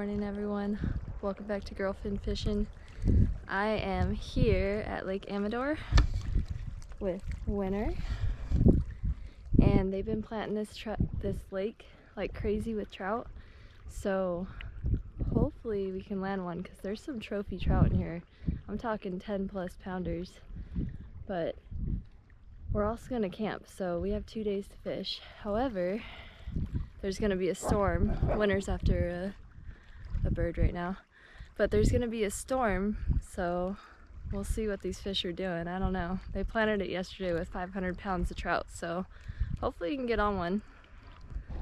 morning, everyone. Welcome back to Girlfin Fishing. I am here at Lake Amador with Winter, and they've been planting this lake like crazy with trout. So hopefully we can land one because there's some trophy trout in here. I'm talking 10+ pounders, but we're also gonna camp, so we have 2 days to fish. However, there's gonna be a storm. Winter's after a bird right now, but there's gonna be a storm, so we'll see what these fish are doing. I don't know. They planted it yesterday with 500 pounds of trout, so hopefully you can get on one.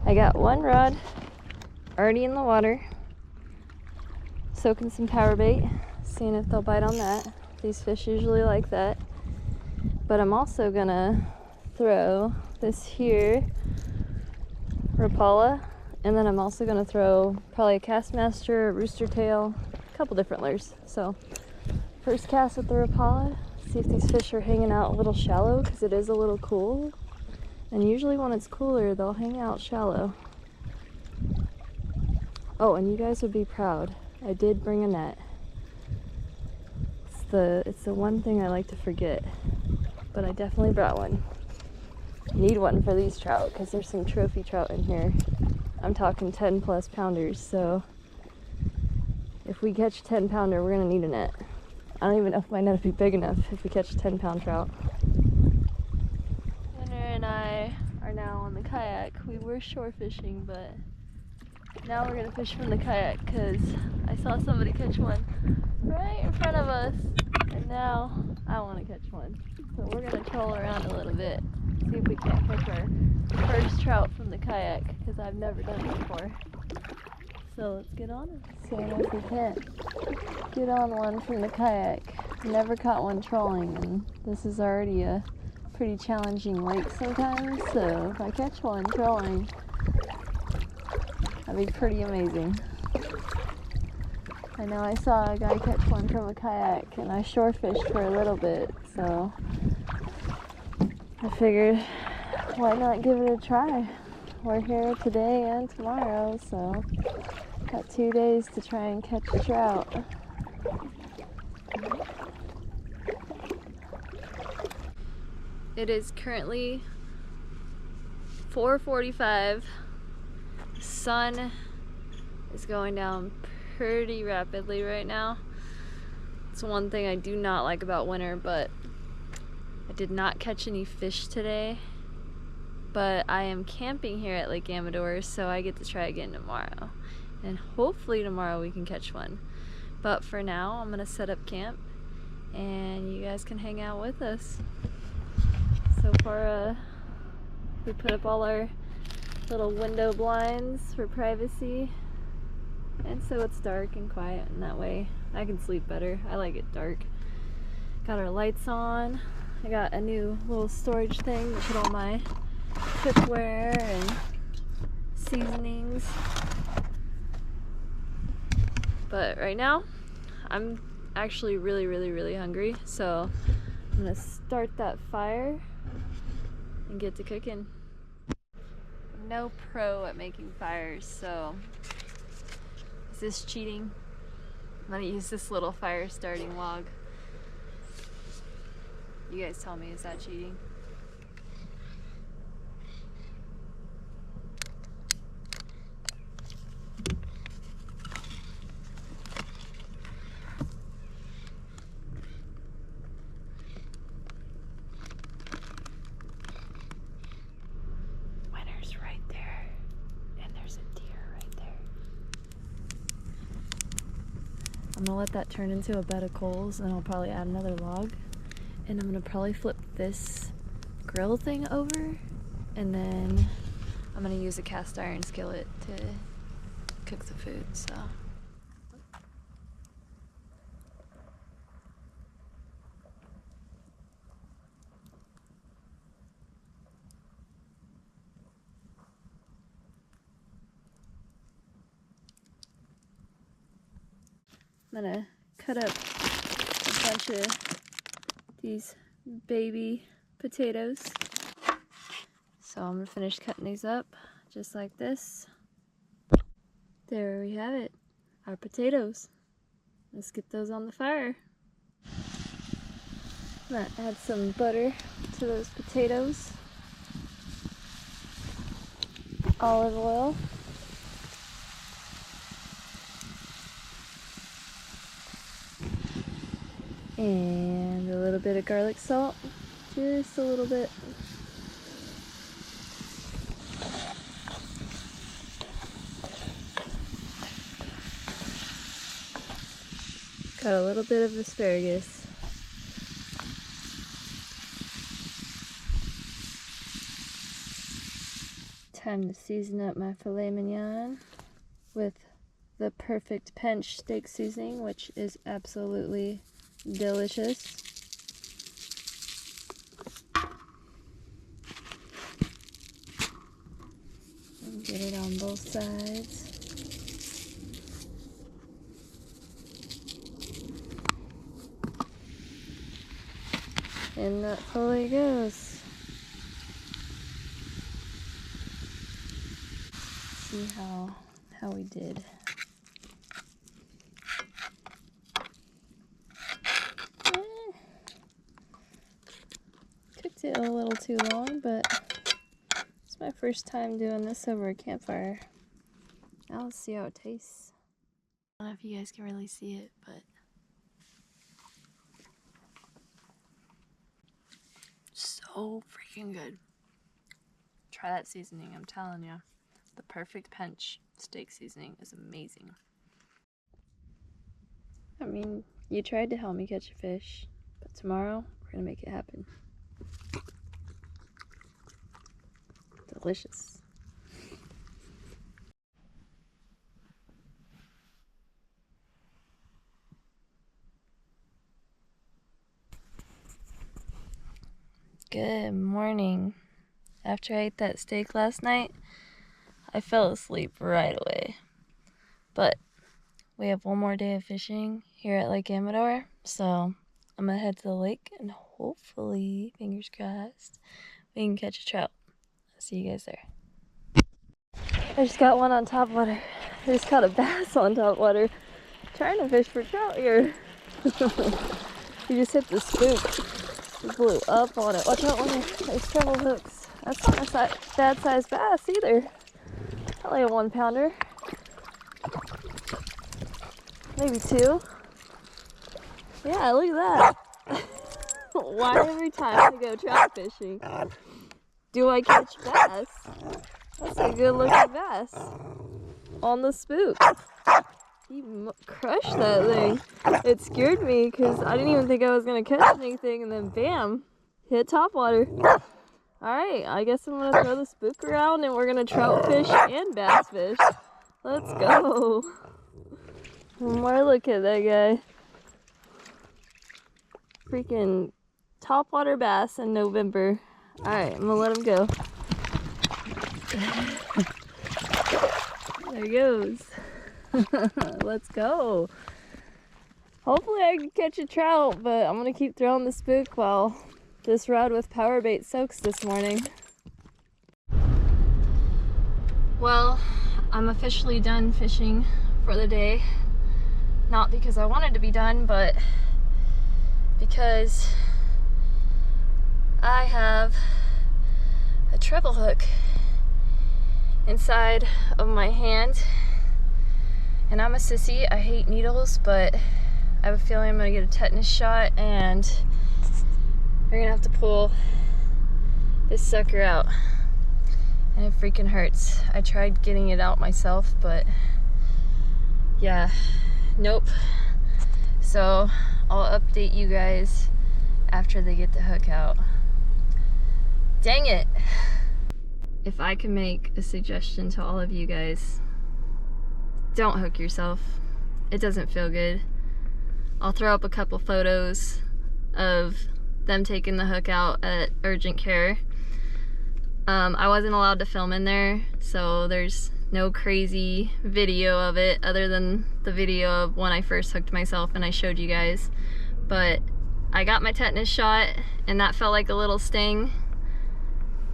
I got one rod already in the water, soaking some power bait, seeing if they'll bite on that. These fish usually like that. But I'm also gonna throw this here Rapala, and then I'm also gonna throw probably a Castmaster, a rooster tail, a couple different lures. So first cast with the Rapala, see if these fish are hanging out a little shallow because it is a little cool, and usually when it's cooler they'll hang out shallow. Oh, and you guys would be proud, I did bring a net. It's the one thing I like to forget, but I definitely brought one. Need one for these trout because there's some trophy trout in here. I'm talking 10+ pounders, so if we catch a 10-pounder, we're gonna need a net. I don't even know if my net would be big enough if we catch a 10-pound trout. Winter and I are now on the kayak. We were shore fishing, but now we're gonna fish from the kayak because I saw somebody catch one right in front of us, and now I want to catch one. So we're gonna troll around a little bit, see if we can't catch our first trout from the kayak, because I've never done it before. So let's get on it. Seeing if we can't get on one from the kayak. Never caught one trolling, and this is already a pretty challenging lake sometimes, so if I catch one trolling, that'd be pretty amazing. I know I saw a guy catch one from a kayak, and I shore fished for a little bit, so I figured, why not give it a try? We're here today and tomorrow, so got 2 days to try and catch a trout. It is currently 4:45. The sun is going down pretty rapidly right now. It's one thing I do not like about winter, but I did not catch any fish today. But I am camping here at Lake Amador, so I get to try again tomorrow. And hopefully tomorrow we can catch one. But for now, I'm gonna set up camp and you guys can hang out with us. So far, we put up all our little window blinds for privacy. And so it's dark and quiet, and that way I can sleep better. I like it dark. Got our lights on. I got a new little storage thing to put all my cookware and seasonings. But right now, I'm actually really hungry, so I'm gonna start that fire and get to cooking. I'm no pro at making fires, so is this cheating? I'm gonna use this little fire starting log. You guys tell me, is that cheating? Winter's right there, and there's a deer right there. I'm gonna let that turn into a bed of coals, and I'll probably add another log. And I'm gonna probably flip this grill thing over, and then I'm gonna use a cast iron skillet to cook the food, so. I'm gonna cut up a bunch of these baby potatoes. So I'm gonna finish cutting these up just like this. There we have it. our potatoes. Let's get those on the fire. I'm gonna add some butter to those potatoes. Olive oil. And a little bit of garlic salt. Just a little bit. Got a little bit of asparagus. Time to season up my filet mignon with the perfect Pench steak seasoning, which is absolutely delicious. And get it on both sides. And that fully goes. See how we did. Cooked it a little too long, but it's my first time doing this over a campfire. Now let's see how it tastes. I don't know if you guys can really see it, but so freaking good. Try that seasoning, I'm telling you. The perfect Pench steak seasoning is amazing. I mean, you tried to help me catch a fish, but tomorrow we're gonna make it happen. Delicious. Good morning. After I ate that steak last night, I fell asleep right away. But we have one more day of fishing here at Lake Amador, so I'm gonna head to the lake and hopefully, fingers crossed, we can catch a trout. I'll see you guys there. I just got one on topwater. I just caught a bass on topwater. Trying to fish for trout here. You just hit the spook. It blew up on it. Watch out, there's treble hooks. That's not a bad sized bass either. Probably a 1 pounder. Maybe 2. Yeah, look at that. Why every time I go trout fishing do I catch bass? That's a good looking bass. On the spook. He crushed that thing. It scared me because I didn't even think I was going to catch anything, and then bam, hit topwater. Alright, I guess I'm going to throw the spook around and we're going to trout fish and bass fish. Let's go. One more look at that guy. Freaking topwater bass in November. Alright, I'm going to let him go. There he goes. Let's go. Hopefully I can catch a trout, but I'm going to keep throwing the spook while this rod with power bait soaks this morning. Well, I'm officially done fishing for the day. Not because I wanted to be done, but because I have a treble hook inside of my hand. And I'm a sissy, I hate needles, but I have a feeling I'm gonna get a tetanus shot and we're gonna have to pull this sucker out. And it freaking hurts. I tried getting it out myself, but yeah, nope. So I'll update you guys after they get the hook out. Dang it. If I can make a suggestion to all of you guys, don't hook yourself. It doesn't feel good. I'll throw up a couple photos of them taking the hook out at urgent care. I wasn't allowed to film in there, so there's no crazy video of it other than the video of when I first hooked myself and I showed you guys. But I got my tetanus shot and that felt like a little sting.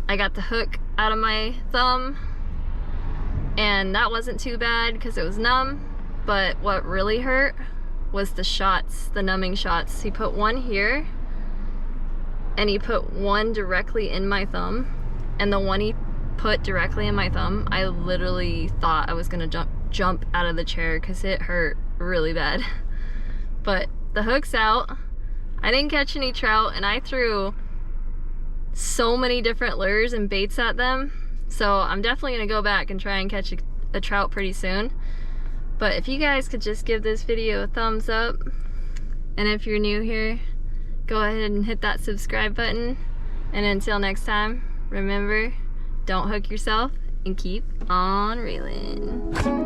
I got the hook out of my thumb and that wasn't too bad because it was numb. but what really hurt was the shots, the numbing shots. He put one here, and he put one directly in my thumb, and the one he put directly in my thumb, I literally thought I was gonna jump out of the chair because it hurt really bad. But the hook's out. I didn't catch any trout, and I threw so many different lures and baits at them, so I'm definitely gonna go back and try and catch a trout pretty soon. But if you guys could just give this video a thumbs up, and if you're new here, go ahead and hit that subscribe button. And until next time, remember, don't hook yourself and keep on reeling.